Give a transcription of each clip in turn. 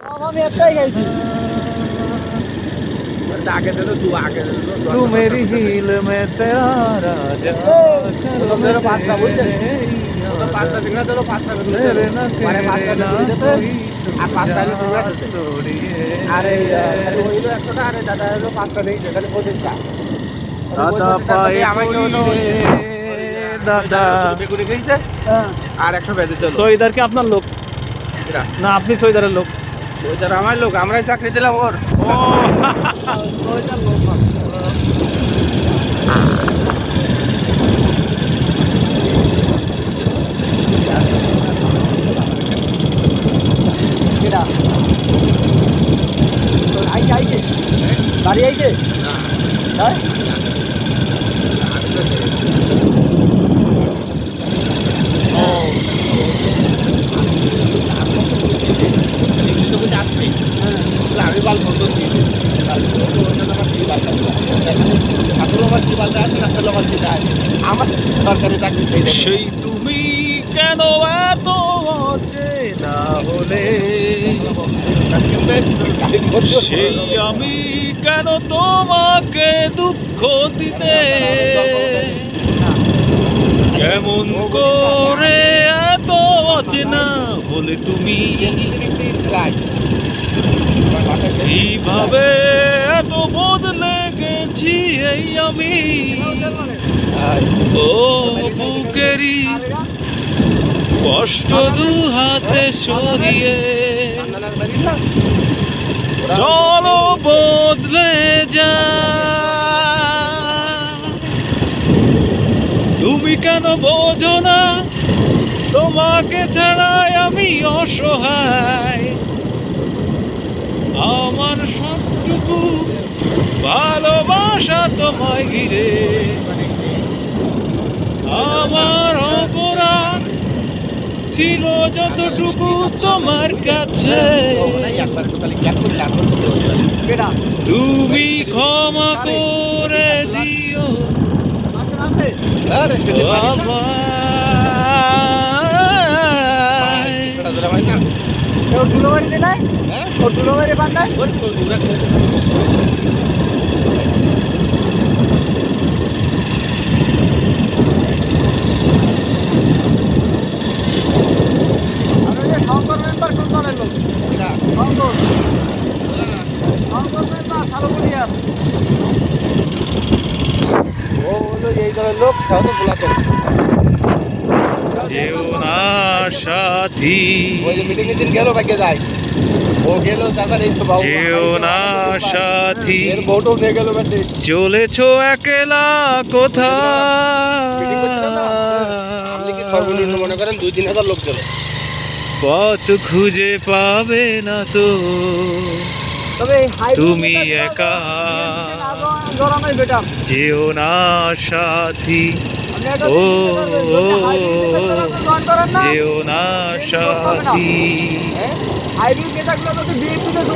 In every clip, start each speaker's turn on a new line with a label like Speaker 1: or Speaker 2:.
Speaker 1: আমি একটাই গাইছি।
Speaker 2: आगे दे दो, तू आगे दे दो।
Speaker 3: तू मेरी हील में तेरा राजा
Speaker 2: तो मेरे पास का बोल दे। तो पास का दिखना चलो पास का
Speaker 3: तेरे ना
Speaker 2: हमारे पास का
Speaker 3: तेरे ना
Speaker 2: दिखना तो
Speaker 3: कोई
Speaker 2: आप पास का भी दिखना तो
Speaker 3: छोड़िए
Speaker 2: अरे यार वो इधर एक्स्ट्रा अरे दादा लो पास का नहीं जगह को देखा
Speaker 3: दादा पाए দাদা
Speaker 2: বেগুনি গেছে আর 100 বেজে চলো
Speaker 3: সৈদার কি আপনার লোক না আপনি সৈদারের লোক
Speaker 2: ওইটার আমার লোক আমরাই চাকরি দিলাম ওর
Speaker 3: ও
Speaker 2: ওইটার লোক
Speaker 1: কেডা তো আইছে গাড়ি আইছে
Speaker 2: না
Speaker 1: তাই
Speaker 2: আমি বাল ফটো দিই আমার সরকারি চাকরি
Speaker 3: সেই তুমি কেন এত অচেনা হলে সেই আমি কেন তোমাকে দুঃখ দিতে কেমন করে এত অচেনা হলে তুমি কিভাবে এত বদলে গেছি এই আমি ও বুকেরই কষ্ট দু হাতে সরিয়ে চলো বদলে যা তুমি কেন বোঝো না তোমাকে ছাড়াই আমি অসহায় আমার সবটুকু ভালোবাসা তোমায় ঘিরে আমার অপরাধ ছিল যতটুকু তোমার কাছে তুমি ক্ষমা করে দিও
Speaker 1: ধুলোবাড়িতে নাই ও ধুলোবাড়ি বান্ধায় শঙ্কর মেম্বার কোন দলের লোক শঙ্কর মেম্বার সালুগুলিয়ার
Speaker 2: ও হলো এই দলের লোক তাও তো বলাতো
Speaker 3: যেও না সাথী
Speaker 2: ওই যে মিটিং দিন গেল ভাগ্যে যায় ও গেল তারপর এই তো বাবু
Speaker 3: যেও না সাথী
Speaker 2: এর ভোটও নিয়ে গেল বেটে
Speaker 3: চলেছো একলা
Speaker 2: মিটিং করছিল না আপনি কি সর্বনিম্ন মনে করেন 2-3 হাজার লোক ছিল
Speaker 3: পথ খুঁজে পাবে না তো
Speaker 1: তবে
Speaker 3: তুমি একা
Speaker 1: গরমে বেটাম
Speaker 3: যেও না সাথী ও যেও না সাথী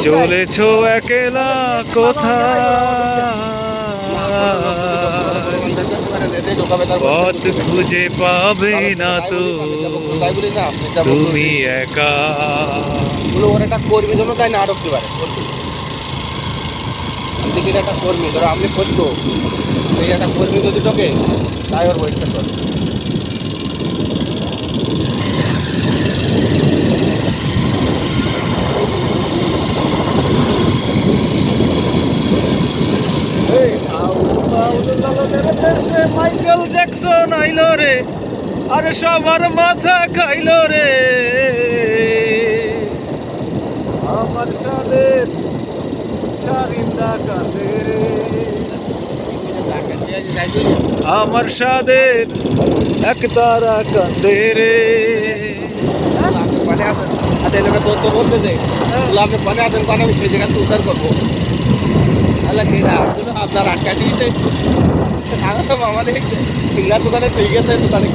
Speaker 3: চলেছো একলা পথ খুঁজে পাবে না তো তুমি একা
Speaker 2: ওর একটা কর্মী জন্য তাই না আটকতে পারে আপনি কি একটা কর্মী ধরো আপনি করতো এই একটা কর্মী যদি ঢোকে তাই ওর ওয়েটটা করে
Speaker 3: মাইকেল জ্যাকসন আইলো রে আরে সবার মাথা খাইলো রে আমার সাদের সারিন্দা কাঁদে রে আমার সাদের এক তারা কাঁদে রে
Speaker 2: পানি আসেন আচ্ছা এলাকা তো বলতে যাই আপনি পানি আসেন পানি আমি সেই জায়গাতে উদ্ধার করবো তাহলে কেনা আপনার আটকা দিয়েছে আমাদের ফিঙ্গার দোকানে পেয়ে গেছে দোকানে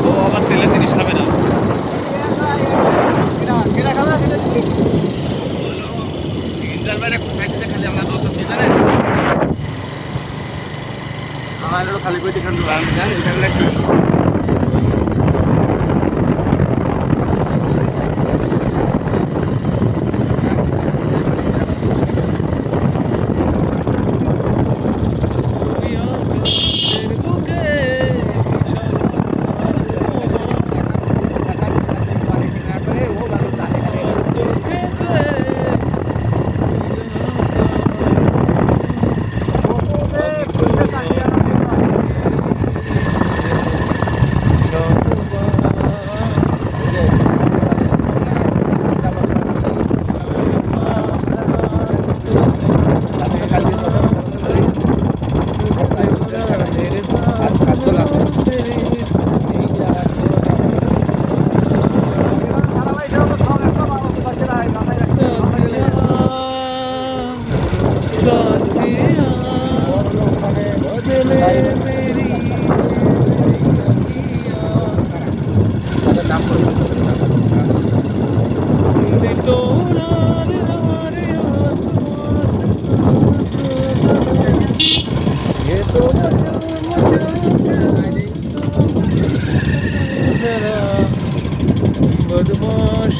Speaker 3: ও আবার তেলের জিনিস খাবে না
Speaker 2: আমার খালি করে দেখান
Speaker 3: बदमाश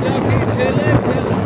Speaker 3: दिल से ছেলে খেলা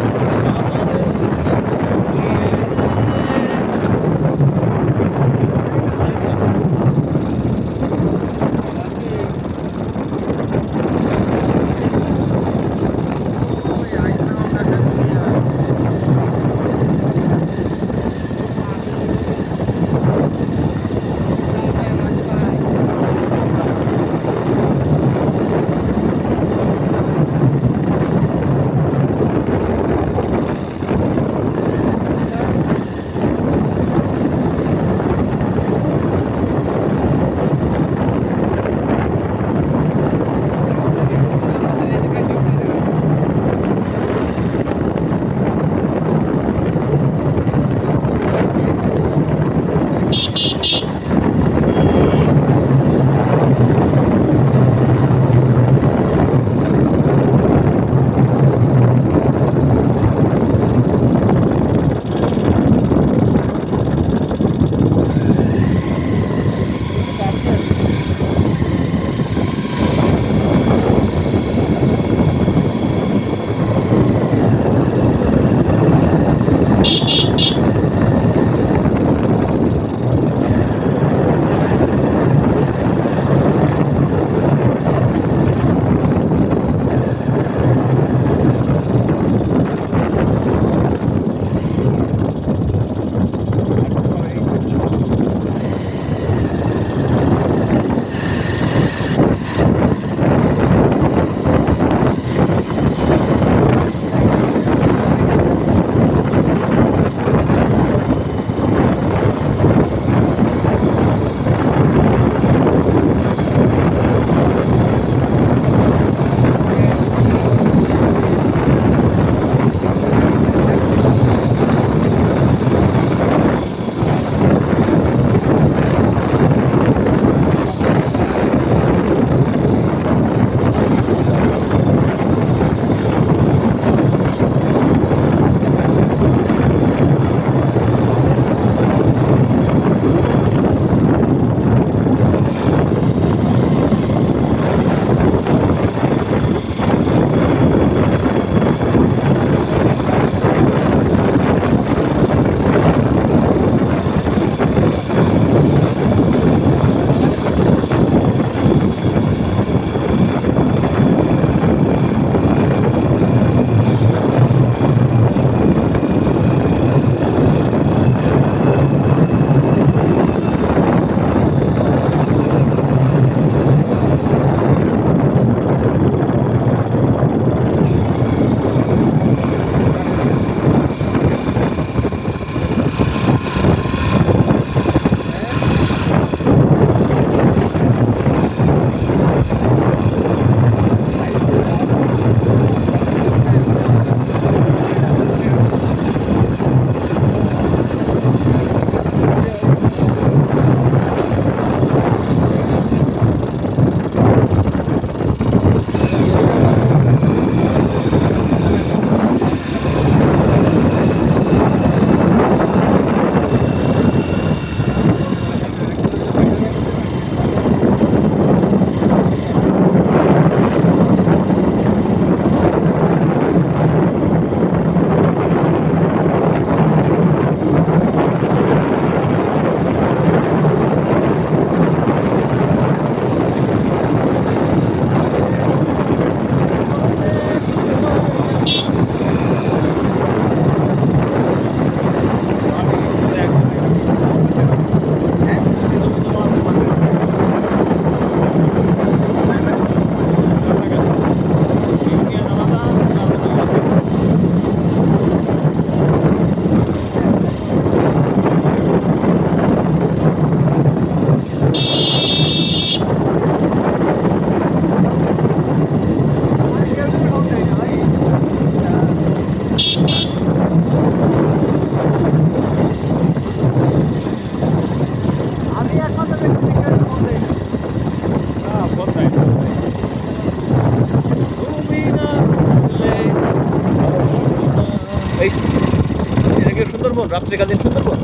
Speaker 3: সুন্দরবন, রাত্রিকালীন সুন্দরবন।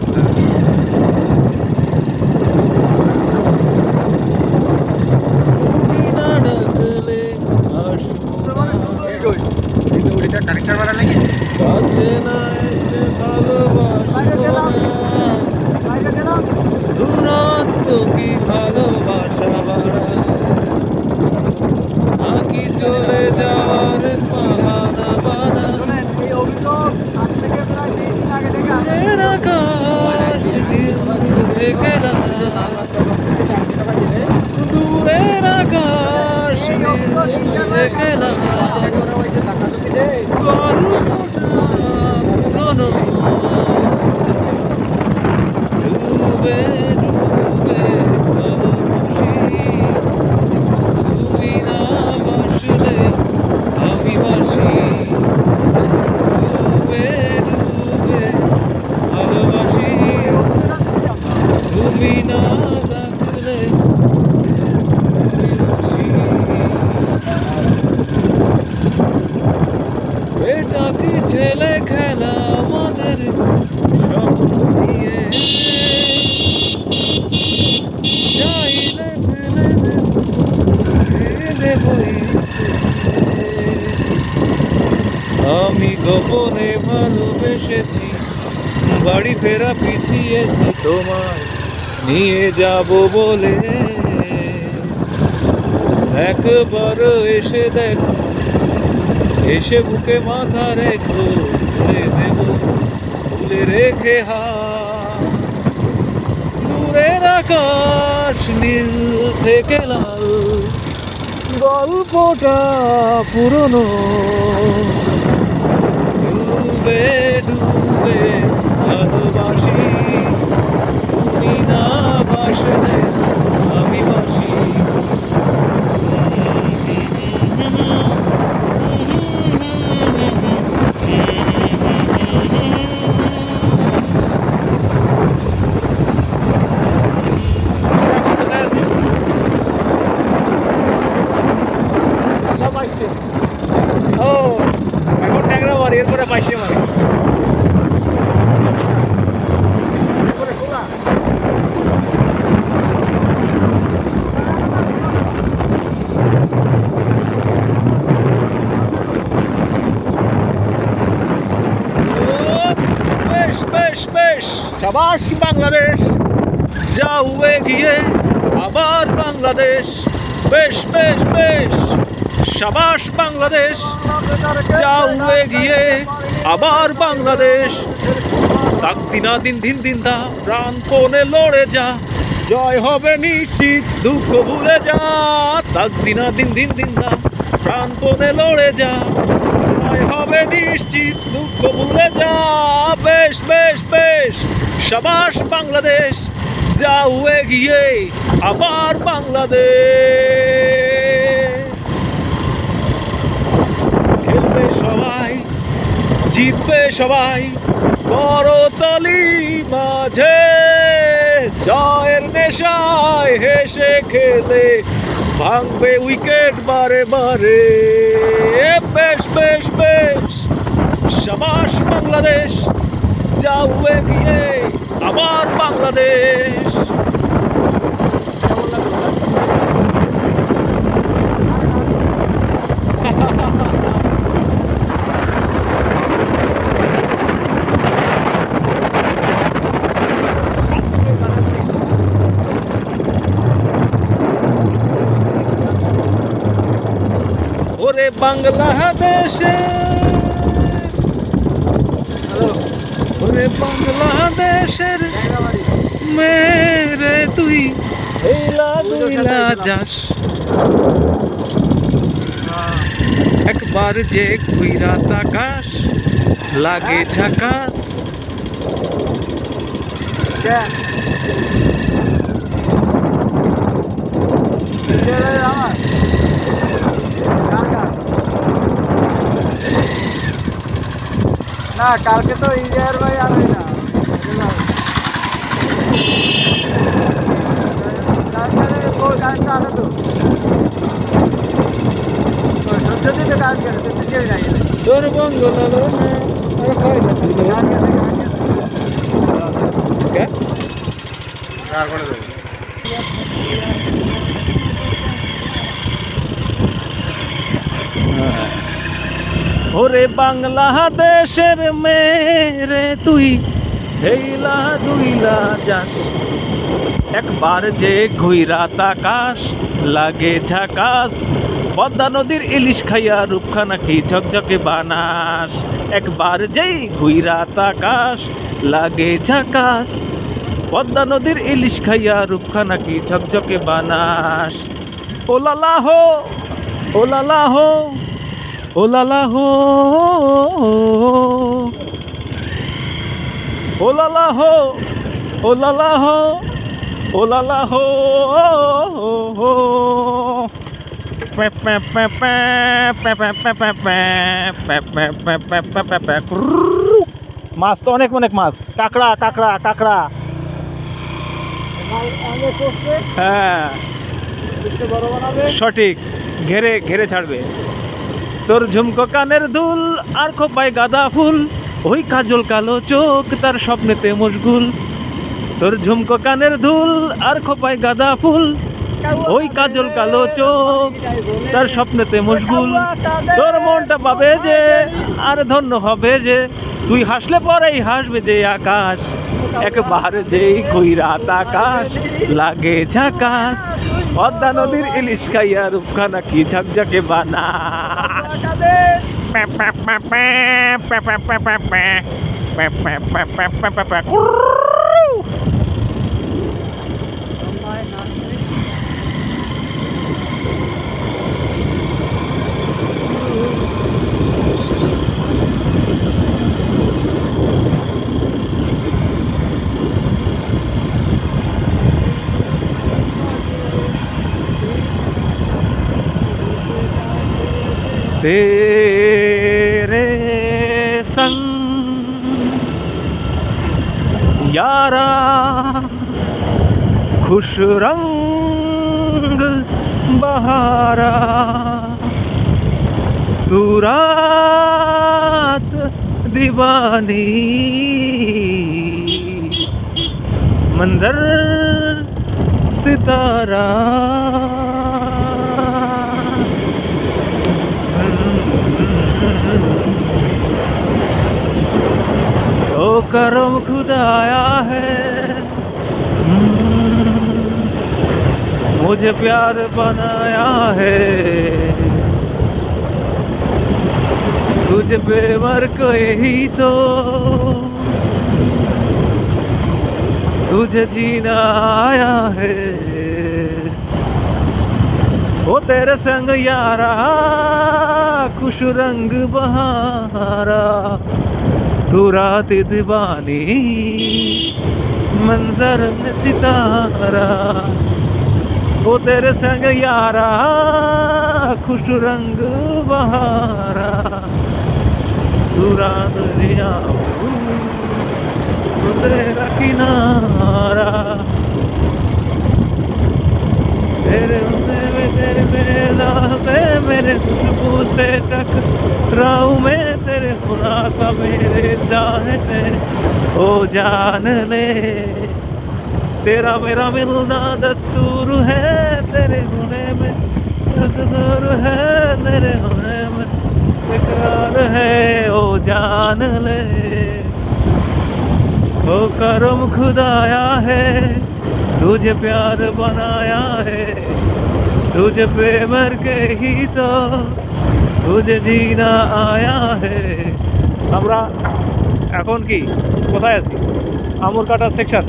Speaker 3: তুমি না ডাকলে আসবো না,
Speaker 1: কানেক্টর বাড়া নাকি
Speaker 3: কাছে না এসে ভালোবাসবো না,
Speaker 1: বাইরে গেলাম
Speaker 3: দূরত্ব কি ভালোবাসা বাড়ায়, নাকি চলে যাওয়ার বাহানা বানায়।
Speaker 1: শোনেন এই অভিযোগ আজ থেকে প্রায় 20 দিন আগে থেকে আসছে।
Speaker 3: দূরের আকাশ নীল থেকে লাল, দূরের আকাশ নীল থেকে লাল, গল্পটা পুরনো, ডুবে ডুবে ভালোবাসি, তুমি না বাসলে আমি বাসি, ডুবে ডুবে ভালোবাসি, তুমি না ডাকলে আমি বাসি। এটা কি ছেলে খেলা আমাদের স্বপ্ন নিয়ে, চাইলে ফেলে দেবই। আমি গোপনে ভালোবেসেছি, বাড়ি ফেরা পিছিয়েছি তোমায় নিয়ে যাব বলে, একবার এসে দেখো, এসে বুকে মাথা রেখো, ভুলে দেব ভুলে রেখে দূরের আকাশ নীল থেকে লাল, গল্পটা পুরনো, ডুবে ডুবে ভালোবাসি, তুমি না বাসলে আমি বাসি। ও এখন ট্যাংরা মারি, এরপরে পাইসে মারি। বেশ বেশ বেশ, সাবাস বাংলাদেশ, যাও এগিয়ে আবার বাংলাদেশ, বেশ বেশ বেশ, সাবাস বাংলাদেশ, যাও এগিয়ে আবার বাংলাদেশ, তাক দিনা দিন দিন দিন দা, প্রাণপণে লড়ে যা, জয় হবে নিশ্চিত, দুঃখ ভুলে যা, তাক দিনা দিন দিন দিন দা, প্রাণপণে লড়ে যা, জয় হবে নিশ্চিত, দুঃখ ভুলে যা, বেশ বেশ বেশ, সাবাস বাংলাদেশ, যাও এগিয়ে আবার বাংলাদেশ। খেলবে সবাই, জিতবে সবাই, করতালি মাঝে, জয়ের নেশায় হেসে খেলে ভাঙবে উইকেট বারে বারে, বেশ বেশ বেশ, সাবাস বাংলাদেশ, যাও এগিয়ে আবার বাংলাদেশ। ওরে বাংলাদেশে, ওরে বাংলাদেশের মেরে তুই হেলা দুইলা যাস, একবার যে ঘুইরা তাকাস লাগে ঝাকাস।
Speaker 1: না কালকে তো ইন্ডিয়ার ভাই আর হয় না, কারেন্টটা আছে তো, যদি তো কারেন্ট গেলে তো
Speaker 3: তোর বঙ্গল ওকে
Speaker 2: তারপরে যাবো।
Speaker 3: ওরে বাংলাদেশের মেরে তুই হেইলা দুইলা যাস একবার যে ঘুইরা তাকাস লাগে ঝাকাস পদ্মা নদীর ইলিশ খাইয়া রূপখানা কি ঝকঝকে বানাস একবার যেই ঘুইরা তাকাস লাগে ঝাকাস পদ্মা নদীর ইলিশ খাইয়া রূপখানা কি ঝকঝকে বানাস ও লালা হো ও লালা হো ও লালা হো ও লালা হো ও লালা হো ও লালা হো মাছ তো অনেক অনেক মাছ কাঁকড়া কাঁকড়া কাঁকড়া হ্যাঁ সঠিক ঘেরে ঘেরে ছাড়বে তোর ঝুমকো কানের দুল আর খোপায় গাঁদা ফুল ওই কাজল কালো চোখ তার স্বপ্নেতে মশগুল তোর ঝুমকো কানের দুল আর খোপায় গাঁদা ফুল ওই কাজল কালো চোখ তার স্বপ্নেতে মশগুল তোর মনটা পাবে যে আর ধন্য হবে যে তুই হাসলে পরেই হাসবে যে আকাশ একবার যেই কইরাত আকাশ লাগে ঝাকাস পদ্মা নদীর ইলিশ খাইয়া রূপখানা কি ঝকঝকে বানা तेरे संग यारा खुश रंग बहारा तू रात दीवानी मंजर सितारा तो करम खुदाया है मुझे प्यार बनाया है तुझे पे मर को यही तो तुझे जीना आया है वो तेरे संग यारा खुश रंग बहारा तू रात दीवानी मंजर में सितारा वो तेरे संग यारा खुश रंग बहारा तू रात दिया तेरा किनारा तेरे मेरे खुशबू से टकराऊं मैं तेरे खुदा का मेरे चाहते ओ जान ले तेरा मेरा मिलना दस्तूर है तेरे होने में दस्तूर है तेरे होने में इकरार है ओ जान ले ओ करम खुदाया है तुझे प्यार बनाया है तुझे पे मर के ही तो तुझे जीना आया है আমরা এখন কি কোথায় আছি আমুরকাটা সেকশন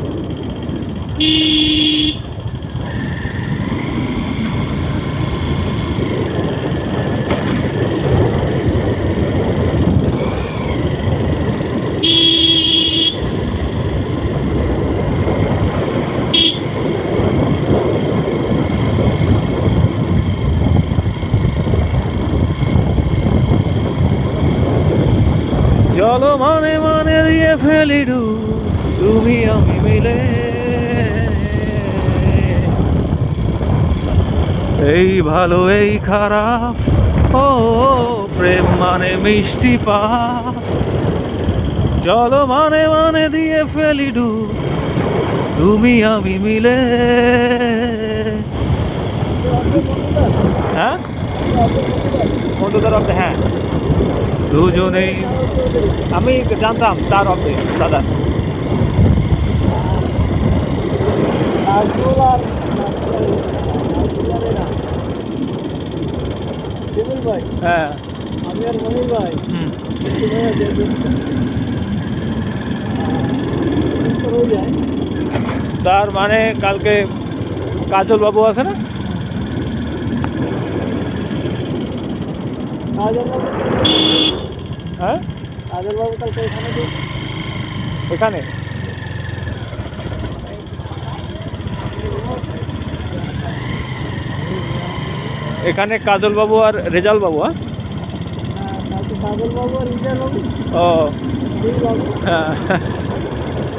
Speaker 3: চলো মানে মানে দিয়ে ফেলি তুমি আমি মিলে এই ভালো এই খারাপ ও প্রেম মানে মিষ্টি পা চলো মানে মানে দিয়ে ফেলি ডুব, তুমি আমি মিলে। হ্যাঁ বন্ধুদের অব্দে, হ্যাঁ দুজনেই। আমি জানতাম তার অব্দে দাদা।
Speaker 1: নাজমুল আর শিমুল ভাই,
Speaker 3: হ্যাঁ
Speaker 1: আমি আর মনির ভাই
Speaker 3: হুম তার মানে কালকে কাজল বাবু আছে না? হ্যাঁ
Speaker 1: কাজল বাবু কালকে এখানে
Speaker 3: এখানে এখানে কাজল বাবু আর রেজাল বাবু। হ্যাঁ
Speaker 1: কাজল বাবু আর রিজা বাবু,
Speaker 3: ও
Speaker 1: দুই বাবু।
Speaker 3: হ্যাঁ।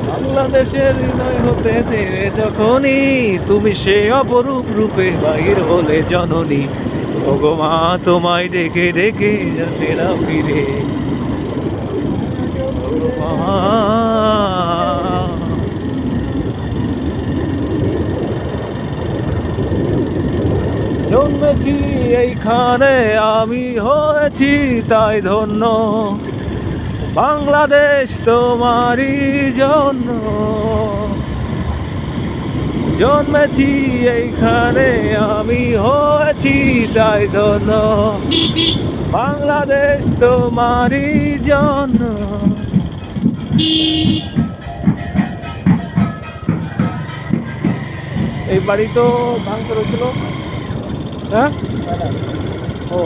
Speaker 3: বাংলাদেশের হৃদয় হতে তেরে যখনই তুমি সে অপরূপ রূপে বাহির হলে জননী, ওগো মা তোমায় ডেকে ডেকে যাতে না ফিরে। ওগো মা, জন্মেছি এইখানে আমি হয়েছি তাই ধন্য, বাংলাদেশ তোমারই জন্য। জন্মেছি এইখানে আমি হয়েছি তাই ধন্য, বাংলাদেশ তোমারই জন্য। এই বাড়ি তো ভাঙতে হয়েছিল। হ্যাঁ ও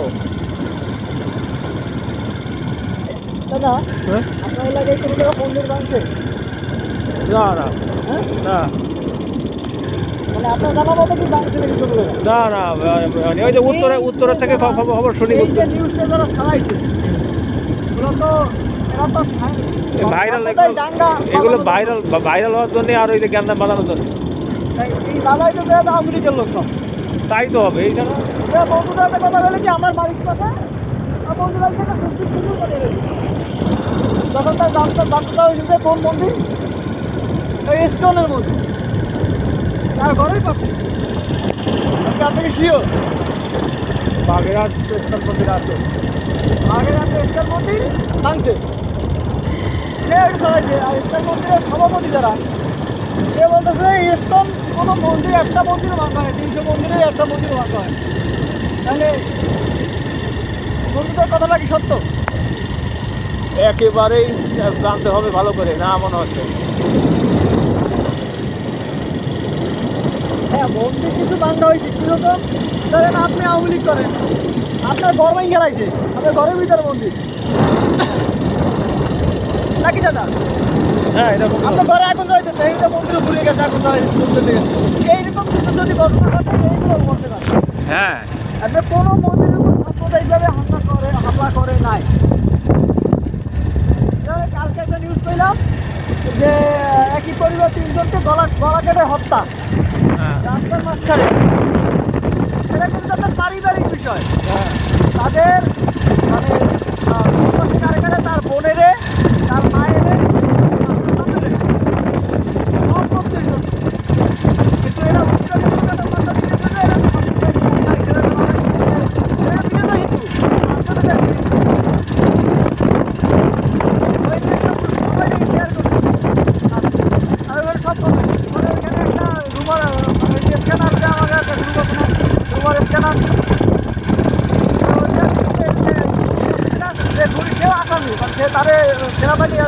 Speaker 1: দাদা,
Speaker 3: হ্যাঁ
Speaker 1: আপনার এলাকায় কোনো জায়গা মন্দির ভাঙছে?
Speaker 3: না না
Speaker 1: হ্যাঁ,
Speaker 3: না
Speaker 1: মানে আপনার জানা মতো কি ভাঙছে নাকি কোনো জায়গা?
Speaker 3: না না মানে ওই যে উত্তরের থেকে খবর শুনি।
Speaker 1: এই যে নিউজটা যারা ছাড়াইছে, ওরা তো এরা তো
Speaker 3: ভাইরাল
Speaker 1: দাঙ্গা
Speaker 3: এগুলো ভাইরাল হওয়ার জন্য আর ওই যে জ্ঞান বাঁধানোর জন্য।
Speaker 1: এই বাবাই তো দেয় আওয়ামী লীগের লোক সব।
Speaker 3: তাই তো হবে এই জায়গা।
Speaker 1: বন্ধুদের একটা কথা বলে কি, আমার বাড়ির কথা আর বন্ধুরা থেকে সুস্থ শুরু করে গেছে। যখন তার জানতে হয়েছে কোন মন্দির, ওই ইস্কনের মন্দির, তার ঘরের পাশে। আপনি শিও
Speaker 3: বাগেরহাট ইস্কন মন্দির আছে,
Speaker 1: আগের রাতে ইস্কন মন্দির ভাঙছে, সে ওই সরাইছে। আর ইস্কন মন্দিরের সভাপতি যারা, সে বলতেছে ইস্কন কোনো মন্দির, একটা মন্দিরও ভাঙা হয়, 300 মন্দিরে একটা মন্দিরও ভাঙা হয়। তাহলে বন্ধুদের কথাটা কি সত্য?
Speaker 3: একেবারেই জানতে হবে ভালো করে, না মনে হচ্ছে।
Speaker 1: হ্যাঁ, মন্দির কিছু ভাঙা হয়েছে, কিন্তু তো ধরেন আপনি আওয়ামী লীগ করেন, আপনার ঘর ভাঙি গেলাইছে, আপনার ঘরের ভিতরে মন্দির নাকি দাদা?
Speaker 3: হ্যাঁ এরকম
Speaker 1: আপনার ঘরে আগুন জ্বলতেছে, এইটা মন্দিরে ঘুরে গেছে, আগুন জ্বলতে গেছে, এইরকম কিছু যদি ঘটনা ঘটে, এইগুলো করতে পারে।
Speaker 3: হ্যাঁ
Speaker 1: আপনি কোনো মন্দিরের উপর সাম্প্রদায়িকভাবে হামলা করে নাই। কালকে একটা নিউজ পেলাম যে একই পরিবার 3 জনকে গলা কেটে হত্যা
Speaker 3: হ্যাঁ
Speaker 1: রাস্তার মাঝখানে। এটা কিন্তু তাদের পারিবারিক বিষয়।
Speaker 3: হ্যাঁ
Speaker 1: তাদের মানে কারে তার বোনেরে, তার মায়েরে, কিন্তু এরা সেনাবাহিনী